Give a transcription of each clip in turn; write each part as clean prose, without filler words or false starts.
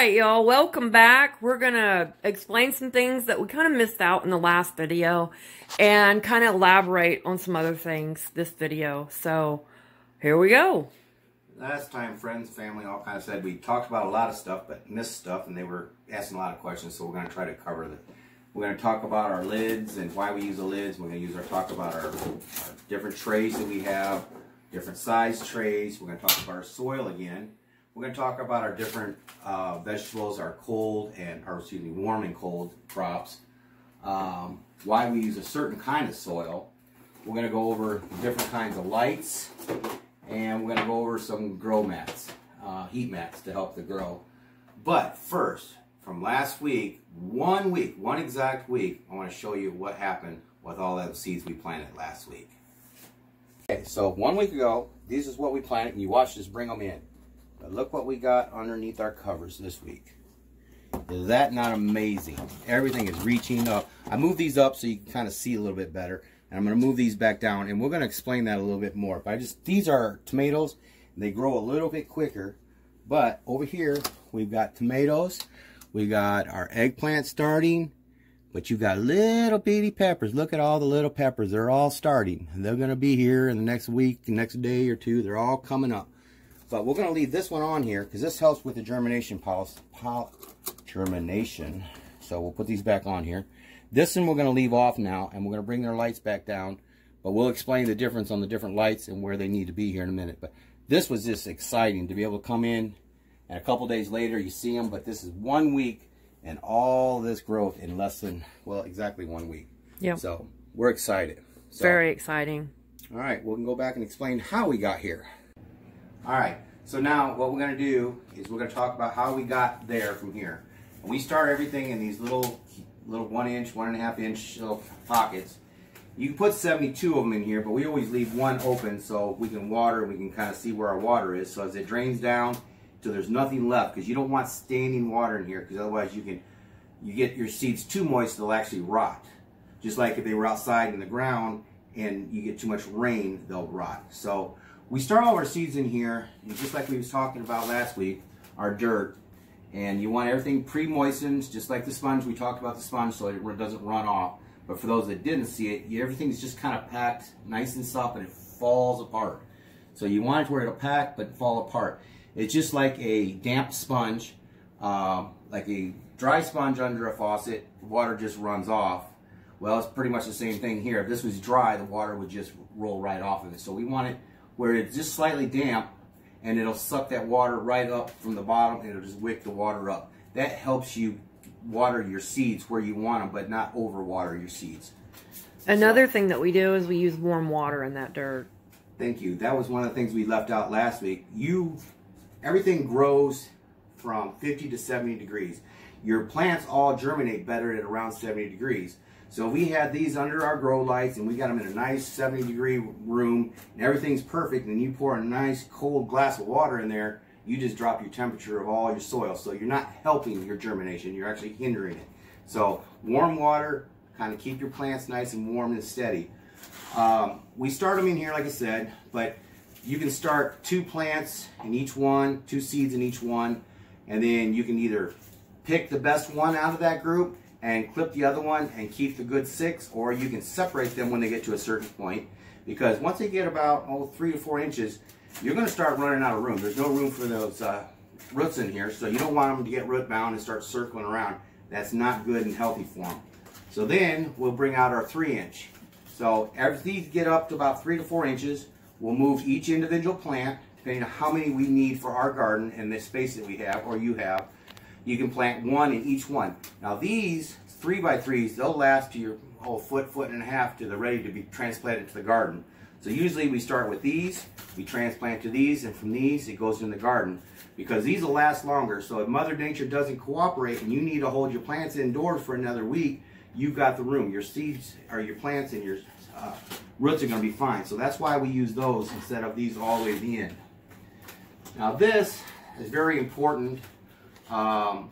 Alright, y'all, welcome back. We're gonna explain some things that we kind of missed out in the last video and kind of elaborate on some other things this video. So, here we go. Last time, friends, family, all kind of said we talked about a lot of stuff but missed stuff, and they were asking a lot of questions, so we're going to try to cover that. We're going to talk about our lids and why we use the lids. We're going to talk about our different trays that we have, different size trays. We're going to talk about our soil again. We're going to talk about our different vegetables, our cold and, or excuse me, warm and cold crops, why we use a certain kind of soil. We're going to go over different kinds of lights, and we're going to go over some grow mats, heat mats to help the grow. But first, from last week, one exact week, I want to show you what happened with all those seeds we planted last week. Okay, so 1 week ago, this is what we planted, and you watched us bring them in. But look what we got underneath our covers this week. Is that not amazing? Everything is reaching up. I moved these up so you can kind of see a little bit better. And I'm going to move these back down, and we're going to explain that a little bit more. But these are tomatoes, and they grow a little bit quicker. But over here, we've got tomatoes. We got our eggplant starting. But you've got little bitty peppers. Look at all the little peppers. They're all starting. And they're going to be here in the next week, the next day or two. They're all coming up. But we're going to leave this one on here because this helps with the germination germination. So we'll put these back on here. This one we're going to leave off now, and we're going to bring their lights back down. But we'll explain the difference on the different lights and where they need to be here in a minute. But this was just exciting to be able to come in, and a couple days later you see them. But this is 1 week and all this growth in less than, well, exactly 1 week. Yep. So we're excited. So, very exciting. All right, we can go back and explain how we got here. All right, so now what we're going to do is we're going to talk about how we got there from here. And we start everything in these little 1 inch, 1.5 inch little pockets. You can put 72 of them in here, but we always leave one open so we can water and we can kind of see where our water is. So as it drains down till there's nothing left, because you don't want standing water in here, because otherwise you get your seeds too moist, they'll actually rot. Just like if they were outside in the ground and you get too much rain, they'll rot. So we start all our seeds in here, and just like we was talking about last week, our dirt. And you want everything pre-moistened, just like the sponge. We talked about the sponge so it doesn't run off. But for those that didn't see it, everything's just kind of packed nice and soft, and it falls apart. So you want it to where it'll pack but fall apart. It's just like a damp sponge, like a dry sponge under a faucet. The water just runs off. Well, it's pretty much the same thing here. If this was dry, the water would just roll right off of it. So we want it where it's just slightly damp, and it'll suck that water right up from the bottom, and it'll just wick the water up. That helps you water your seeds where you want them, but not overwater your seeds. Another thing that we do is we use warm water in that dirt. Thank you. That was one of the things we left out last week. Everything grows from 50 to 70 degrees. Your plants all germinate better at around 70 degrees. So we had these under our grow lights, and we got them in a nice 70-degree room, and everything's perfect, and you pour a nice cold glass of water in there, you just drop your temperature of all your soil. So you're not helping your germination, you're actually hindering it. So warm water, kind of keep your plants nice and warm and steady. We start them in here, like I said, but you can start 2 plants in each one, 2 seeds in each one, and then you can either pick the best one out of that group and clip the other one and keep the good 6, or you can separate them when they get to a certain point, because once they get about 3 to 4 inches, you're going to start running out of room. There's no room for those roots in here, so you don't want them to get root bound and start circling around. That's not good and healthy for them. So then we'll bring out our 3 inch. So as these get up to about 3 to 4 inches, we'll move each individual plant, depending on how many we need for our garden and the space that we have or you have. You can plant 1 in each one. Now these 3x3s, they'll last to your whole foot and a half till they're ready to be transplanted to the garden. So usually we start with these, we transplant to these, and from these it goes in the garden. Because these will last longer, so if Mother Nature doesn't cooperate and you need to hold your plants indoors for another week, you've got the room. Your seeds, or your plants and your roots are going to be fine. So that's why we use those instead of these all the way to the end. Now this is very important.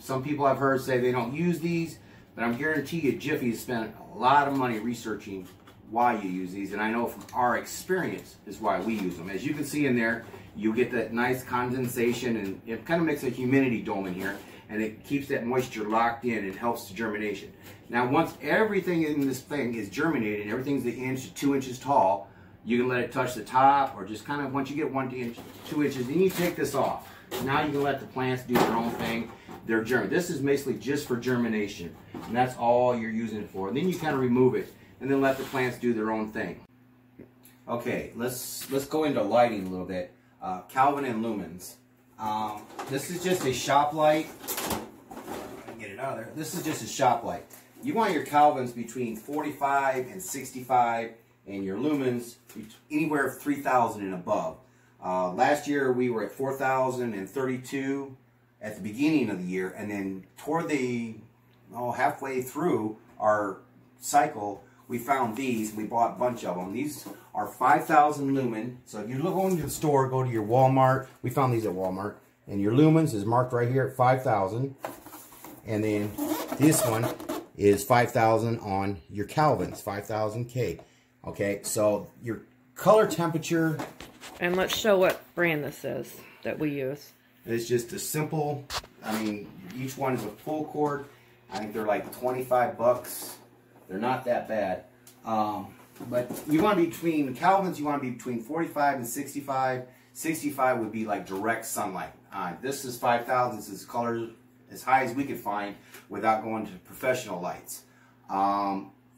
Some people I've heard say they don't use these, but I'm guarantee you Jiffy has spent a lot of money researching why you use these, and I know from our experience is why we use them. As you can see in there, you get that nice condensation, and it kind of makes a humidity dome in here. and it keeps that moisture locked in and helps the germination. Now once everything in this thing is germinated, everything's an inch to 2 inches tall, you can let it touch the top, or just kind of once you get 1 inch, 2 inches, then you take this off. Now you can let the plants do their own thing. They're This is basically just for germination, and that's all you're using it for. And then you kind of remove it, and then let the plants do their own thing. Okay, let's go into lighting a little bit. Kelvin and lumens. This is just a shop light. Get it out of there. This is just a shop light. You want your Kelvins between 45 and 65, and your lumens anywhere 3,000 and above. Last year we were at 4,032 at the beginning of the year, and then toward the halfway through our cycle, we found these. We bought a bunch of them. These are 5,000 lumen. So if you go into the store, go to your Walmart. We found these at Walmart, and your lumens is marked right here at 5,000. And then this one is 5,000 on your Kelvins, 5,000 K. Okay, so your color temperature. And let's show what brand this is that we use. It's just a simple, I mean, each one is a full cord. I think they're like 25 bucks. They're not that bad. But you want to be between, Kelvins, you want to be between 45 and 65. 65 would be like direct sunlight. This is 5,000. This is color as high as we could find without going to professional lights.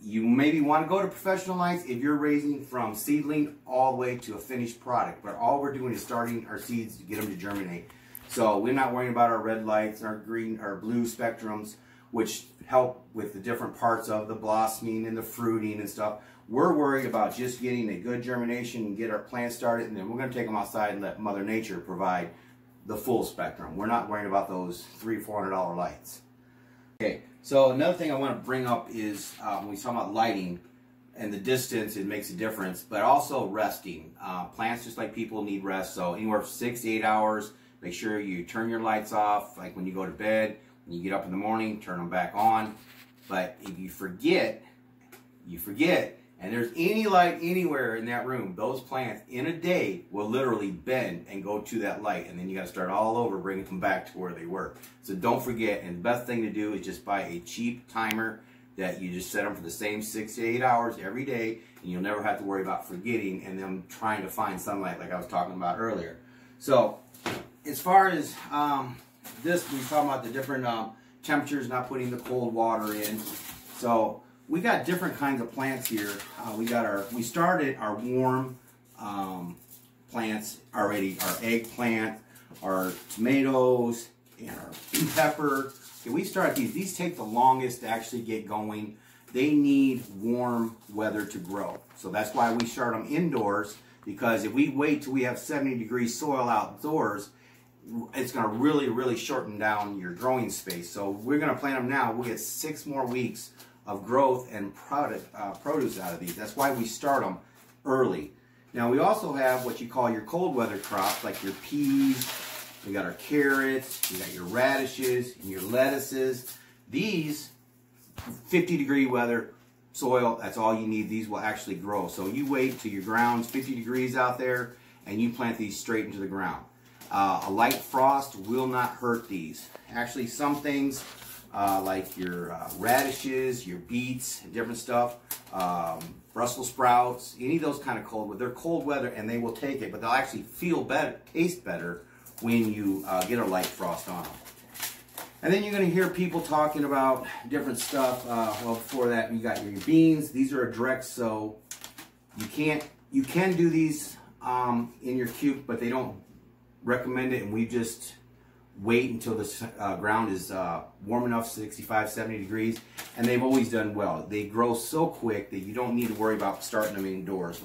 You maybe want to go to professional lights if you're raising from seedling all the way to a finished product. But all we're doing is starting our seeds to get them to germinate. So we're not worrying about our red lights and our green or blue spectrums, which help with the different parts of the blossoming and the fruiting and stuff. We're worried about just getting a good germination and get our plants started, and then we're going to take them outside and let Mother Nature provide the full spectrum. We're not worrying about those $300 or $400 lights. Okay, so another thing I want to bring up is when we talk about lighting and the distance, it makes a difference, but also resting. Plants, just like people, need rest, so anywhere from 6 to 8 hours. Make sure you turn your lights off, like when you go to bed. When you get up in the morning, turn them back on. But if you forget, and there's any light anywhere in that room, those plants in a day will literally bend and go to that light, and then you got to start all over, bringing them back to where they were. So don't forget, and the best thing to do is just buy a cheap timer that you just set them for the same 6 to 8 hours every day, and you'll never have to worry about forgetting and them trying to find sunlight like I was talking about earlier. So as far as this, we talking about the different temperatures, not putting the cold water in. So we got different kinds of plants here. We started our warm plants already. Our eggplant, our tomatoes, and our pepper. Okay, we start these. These take the longest to actually get going. They need warm weather to grow. So that's why we start them indoors, because if we wait till we have 70-degree soil outdoors, it's going to really shorten down your growing space. So we're going to plant them now. We'll get 6 more weeks of growth and produce out of these. That's why we start them early. Now we also have what you call your cold weather crops, like your peas. We got our carrots. You got your radishes and your lettuces. These 50-degree weather soil, that's all you need. These will actually grow. So you wait till your ground's 50 degrees out there, and you plant these straight into the ground. A light frost will not hurt these. Actually, some things like your radishes, your beets, different stuff, Brussels sprouts, any of those kind of cold weather, they're cold weather and they will take it, but they'll actually feel better, taste better when you get a light frost on them. And then you're going to hear people talking about different stuff. Well, before that, you got your beans. These are a direct sow. You can do these in your cube, but they don't recommend it, and we just wait until the ground is warm enough, 65, 70 degrees, and they've always done well. They grow so quick that you don't need to worry about starting them indoors.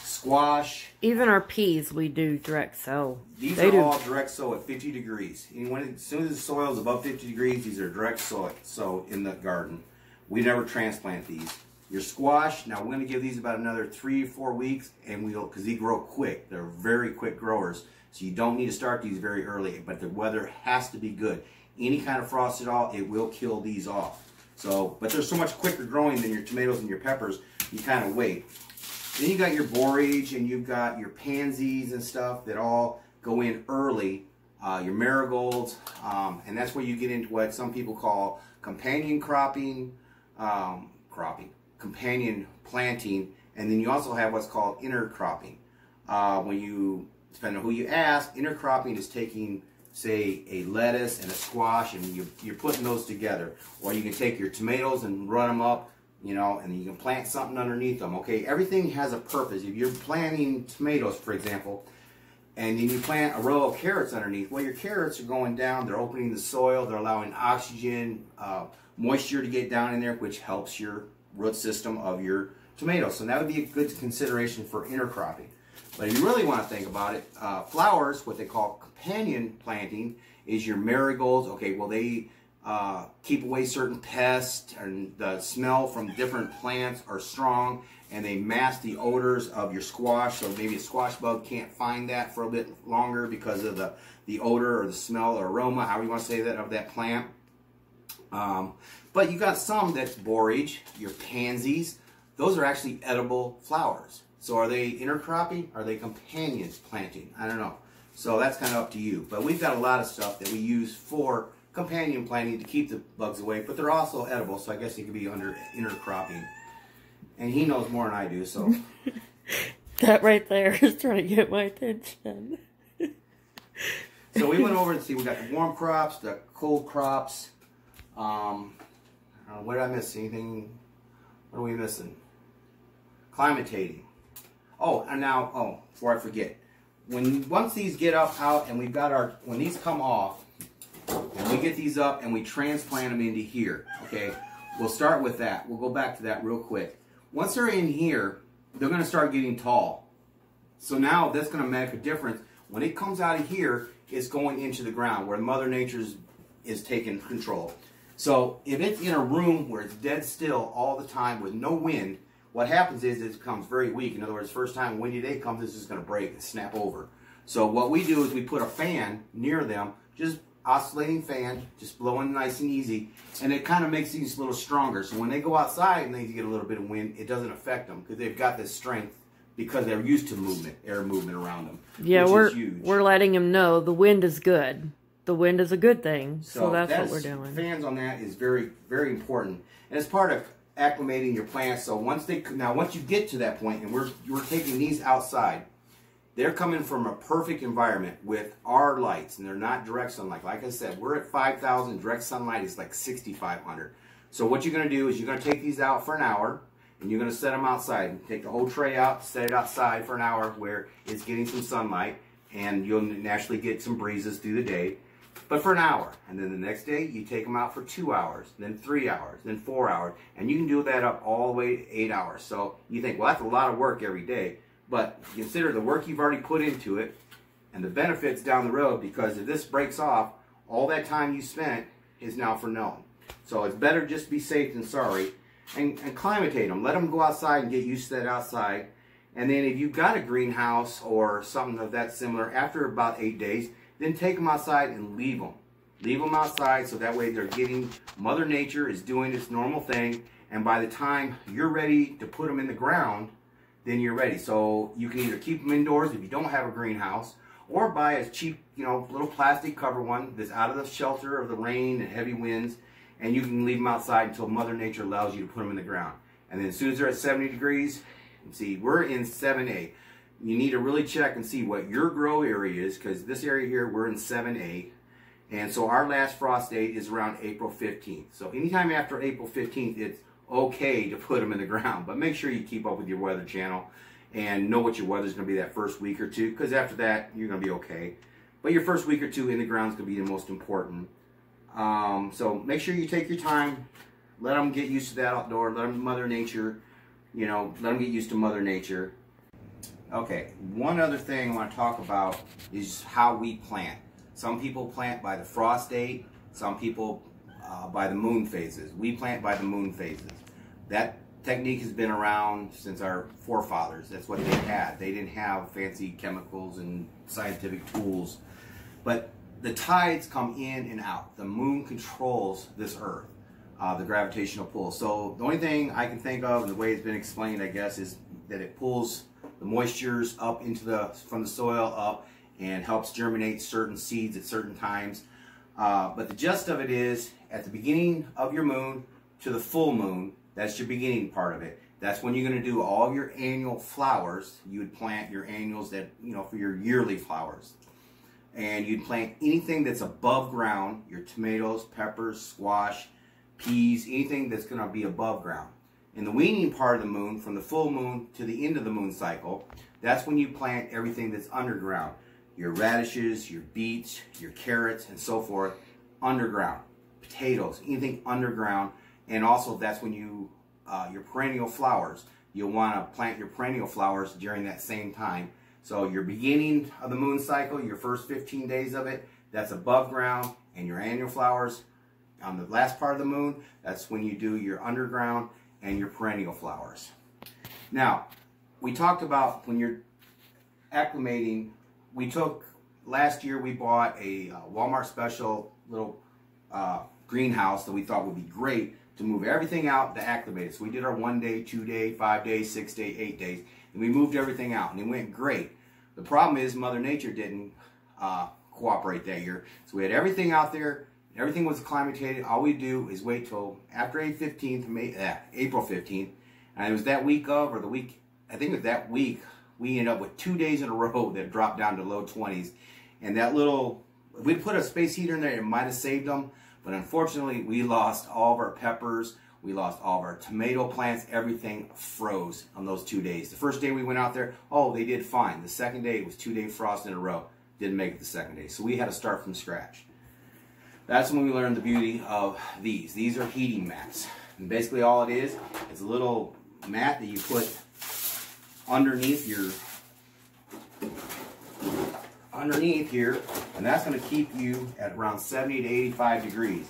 Squash. Even our peas, we do direct sow. These are all direct sow at 50 degrees. And as soon as the soil is above 50 degrees, these are direct sow in the garden. We never transplant these. Your squash, now we're going to give these about another 3 or 4 weeks, and because they grow quick. They're very quick growers. So you don't need to start these very early, but the weather has to be good. Any kind of frost at all, it will kill these off. So, but they're so much quicker growing than your tomatoes and your peppers, you kind of wait. Then you got your borage and you've got your pansies and stuff that all go in early. your marigolds, and that's where you get into what some people call companion companion planting, and then you also have what's called intercropping. Depending on who you ask, intercropping is taking, say, a lettuce and a squash, and you're putting those together. Or you can take your tomatoes and run them up, you know, and you can plant something underneath them. Okay, everything has a purpose. If you're planting tomatoes, for example, and then you plant a row of carrots underneath, well, your carrots are going down, they're opening the soil, they're allowing oxygen, moisture to get down in there, which helps your root system of your tomatoes. So that would be a good consideration for intercropping. But if you really want to think about it, flowers, what they call companion planting, is your marigolds. Okay, well, they keep away certain pests, and the smell from different plants are strong, and they mask the odors of your squash. So maybe a squash bug can't find that for a bit longer because of the odor or the smell or aroma, however you want to say that, of that plant. But you got some that's borage, your pansies. Those are actually edible flowers. So are they intercropping? Are they companion planting? I don't know. So that's kind of up to you. But we've got a lot of stuff that we use for companion planting to keep the bugs away, but they're also edible, so I guess it could be under intercropping. And he knows more than I do, so. That right there is trying to get my attention. So we went over and see, we got the warm crops, the cold crops. What did I miss? Anything? What are we missing? Climatating. Oh, and now, before I forget, once these get out, and we've got when these come off, and we get these up and we transplant them into here, okay? We'll start with that. We'll go back to that real quick. Once they're in here, they're going to start getting tall. So now that's going to make a difference. When it comes out of here, it's going into the ground where Mother Nature is taking control. So if it's in a room where it's dead still all the time with no wind, what happens is it becomes very weak. In other words, first time a windy day comes, it's just going to break and snap over. So what we do is we put a fan near them, just oscillating fan, just blowing nice and easy, and it kind of makes these a little stronger. So when they go outside and they get a little bit of wind, it doesn't affect them because they've got this strength because they're used to movement, air movement around them. Yeah, which is huge. We're letting them know the wind is good. The wind is a good thing, so that's what we're doing. Fans on that is very, very important, and it's part of acclimating your plants. So once you get to that point, and we're taking these outside. They're coming from a perfect environment with our lights, and they're not direct sunlight. Like I said, we're at 5,000. Direct sunlight is like 6,500. So what you're going to do is you're going to take these out for an hour, and you're going to set them outside. Take the whole tray out, set it outside for an hour where it's getting some sunlight, and you'll naturally get some breezes through the day. But for an hour. And then the next day, you take them out for 2 hours, then 3 hours, then 4 hours. And you can do that up all the way to 8 hours. So you think, well, that's a lot of work every day. But consider the work you've already put into it and the benefits down the road, because if this breaks off, all that time you spent is now for naught. So it's better just be safe than sorry. And climatate them. Let them go outside and get used to that outside. And then if you've got a greenhouse or something of that similar, after about 8 days, then take them outside and leave them. Leave them outside so that way they're getting, Mother Nature is doing its normal thing. And by the time you're ready to put them in the ground, then you're ready. So you can either keep them indoors if you don't have a greenhouse, or buy a cheap, little plastic cover one that's out of the shelter of the rain and heavy winds, and you can leave them outside until Mother Nature allows you to put them in the ground. And then as soon as they're at 70 degrees, see, we're in 7A. You need to really check and see what your grow area is, because this area here, we're in 7A. And so our last frost date is around April 15th. So anytime after April 15th, it's okay to put them in the ground, but make sure you keep up with your weather channel and know what your weather's going to be that first week or two, because after that you're going to be okay. But your first week or two in the ground is going to be the most important. So make sure you take your time, let them get used to that outdoor, let them Mother Nature, let them get used to Mother Nature. Okay, one other thing I want to talk about is how we plant. Some people plant by the frost date, some people by the moon phases. We plant by the moon phases. That technique has been around since our forefathers. That's what they had. They didn't have fancy chemicals and scientific tools. But the tides come in and out. The moon controls this earth, the gravitational pull. So the only thing I can think of, and the way it's been explained, I guess, is that it pulls the moistures up into from the soil up, and helps germinate certain seeds at certain times. But the gist of it is, at the beginning of your moon to the full moon, that's your beginning part of it. That's when you're going to do all your annual flowers. You would plant your annuals that, for your yearly flowers. And you'd plant anything that's above ground, your tomatoes, peppers, squash, peas, anything that's going to be above ground. In the weaning part of the moon, from the full moon to the end of the moon cycle, that's when you plant everything that's underground. Your radishes, your beets, your carrots, and so forth, underground. Potatoes, anything underground. And also that's when you, your perennial flowers, you'll want to plant your perennial flowers during that same time. So your beginning of the moon cycle, your first 15 days of it, that's above ground, and your annual flowers on the last part of the moon, that's when you do your underground and your perennial flowers. Now, we talked about when you're acclimating, last year we bought a Walmart special little greenhouse that we thought would be great to move everything out to acclimate it. So we did our 1 day, 2 day, 5 days, 6 days, 8 days, and we moved everything out, and it went great. The problem is Mother Nature didn't cooperate that year. So we had everything out there, everything was acclimated. All we do is wait till after April 15th, and it was that week of, or the week, I think it was that week, we ended up with 2 days in a row that dropped down to low 20s. And that little, if we'd put a space heater in there, it might have saved them. But unfortunately, we lost all of our peppers. We lost all of our tomato plants. Everything froze on those 2 days. The first day we went out there, oh, they did fine. The second day, it was 2-day frost in a row. Didn't make it the second day. So we had to start from scratch. That's when we learned the beauty of these. These are heating mats. And basically all it is a little mat that you put underneath here, and that's going to keep you at around 70 to 85 degrees,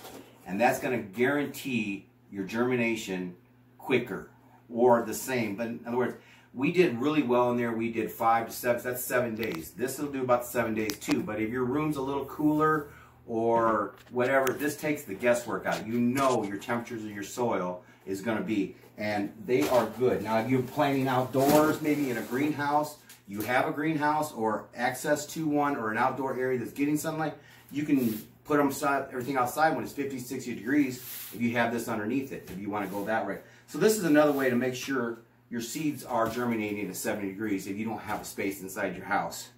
and that's going to guarantee your germination quicker or the same. But in other words, we did really well in there. We did 5 to 7, that's 7 days. This will do about 7 days too, but if your room's a little cooler or whatever, this takes the guesswork out. You know your temperatures of your soil is going to be, and they are good. Now if you're planting outdoors, maybe in a greenhouse, you have a greenhouse or access to one or an outdoor area that's getting sunlight, you can put everything outside when it's 50, 60 degrees if you have this underneath it, if you want to go that way. So this is another way to make sure your seeds are germinating at 70 degrees if you don't have a space inside your house.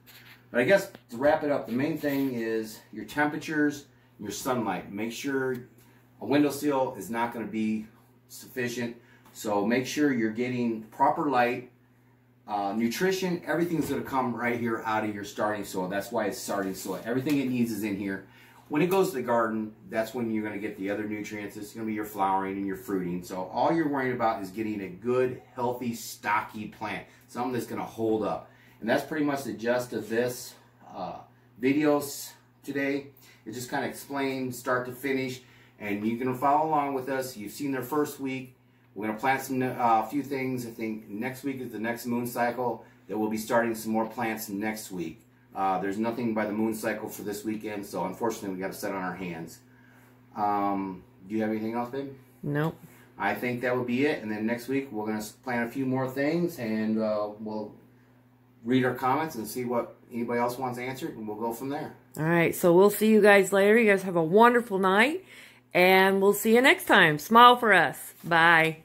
But I guess to wrap it up, the main thing is your temperatures, your sunlight. Make sure a windowsill is not going to be sufficient, so make sure you're getting proper light. Nutrition, everything's going to come right here out of your starting soil. That's why it's starting soil. Everything it needs is in here. When it goes to the garden, that's when you're going to get the other nutrients. It's going to be your flowering and your fruiting. So all you're worrying about is getting a good, healthy, stocky plant. Something that's going to hold up. And that's pretty much the gist of this videos today. It just kind of explains start to finish. And you can follow along with us. You've seen their first week. We're going to plant a few things. I think next week is the next moon cycle. That we'll be starting some more plants next week. There's nothing by the moon cycle for this weekend, so unfortunately we got to sit on our hands. Do you have anything else, babe? Nope. I think that would be it. And then next week we're going to plant a few more things, and we'll read our comments and see what anybody else wants answered, and we'll go from there. All right, so we'll see you guys later. You guys have a wonderful night, and we'll see you next time. Smile for us. Bye.